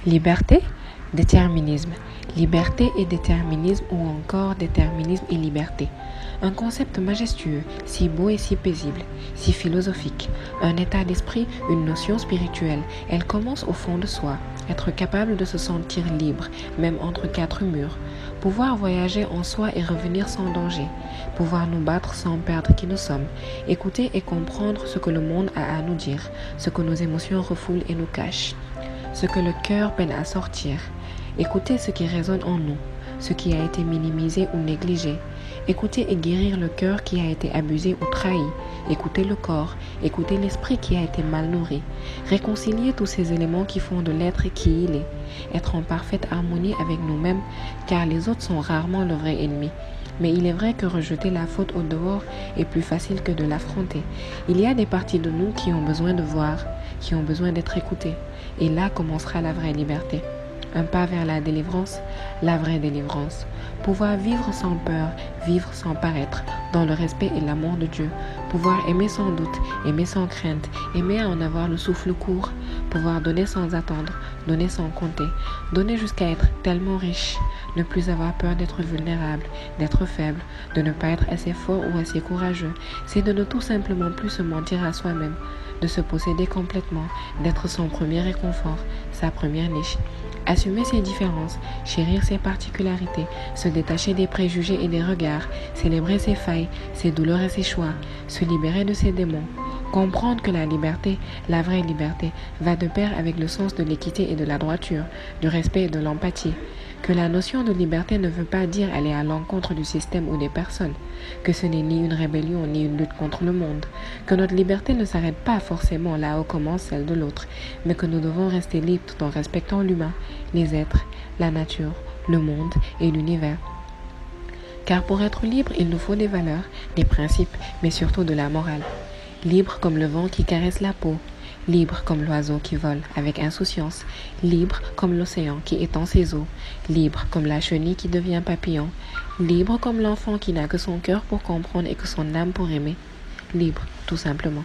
Liberté, déterminisme. Liberté et déterminisme ou encore déterminisme et liberté. Un concept majestueux, si beau et si paisible, si philosophique. Un état d'esprit, une notion spirituelle. Elle commence au fond de soi. Être capable de se sentir libre, même entre quatre murs. Pouvoir voyager en soi et revenir sans danger. Pouvoir nous battre sans perdre qui nous sommes. Écouter et comprendre ce que le monde a à nous dire, ce que nos émotions refoulent et nous cachent. Ce que le cœur peine à sortir. Écouter ce qui résonne en nous, ce qui a été minimisé ou négligé. Écouter et guérir le cœur qui a été abusé ou trahi. Écouter le corps, écouter l'esprit qui a été mal nourri. Réconcilier tous ces éléments qui font de l'être qui il est. Être en parfaite harmonie avec nous-mêmes, car les autres sont rarement le vrai ennemi. Mais il est vrai que rejeter la faute au dehors est plus facile que de l'affronter. Il y a des parties de nous qui ont besoin de voir, qui ont besoin d'être écoutées. Et là commencera la vraie liberté. Un pas vers la délivrance, la vraie délivrance. Pouvoir vivre sans peur, vivre sans paraître, dans le respect et l'amour de Dieu. Pouvoir aimer sans doute, aimer sans crainte, aimer à en avoir le souffle court. Pouvoir donner sans attendre, donner sans compter, donner jusqu'à être tellement riche. Ne plus avoir peur d'être vulnérable, d'être faible, de ne pas être assez fort ou assez courageux. C'est de ne tout simplement plus se mentir à soi-même, de se posséder complètement, d'être son premier réconfort, sa première niche. Assumer ses différences, chérir ses particularités, se détacher des préjugés et des regards, célébrer ses failles, ses douleurs et ses choix, se libérer de ses démons. Comprendre que la liberté, la vraie liberté, va de pair avec le sens de l'équité et de la droiture, du respect et de l'empathie. Que la notion de liberté ne veut pas dire aller à l'encontre du système ou des personnes, que ce n'est ni une rébellion ni une lutte contre le monde, que notre liberté ne s'arrête pas forcément là où commence celle de l'autre, mais que nous devons rester libres tout en respectant l'humain, les êtres, la nature, le monde et l'univers. Car pour être libre, il nous faut des valeurs, des principes, mais surtout de la morale. Libre comme le vent qui caresse la peau, libre comme l'oiseau qui vole avec insouciance, libre comme l'océan qui étend ses eaux, libre comme la chenille qui devient papillon, libre comme l'enfant qui n'a que son cœur pour comprendre et que son âme pour aimer, libre tout simplement.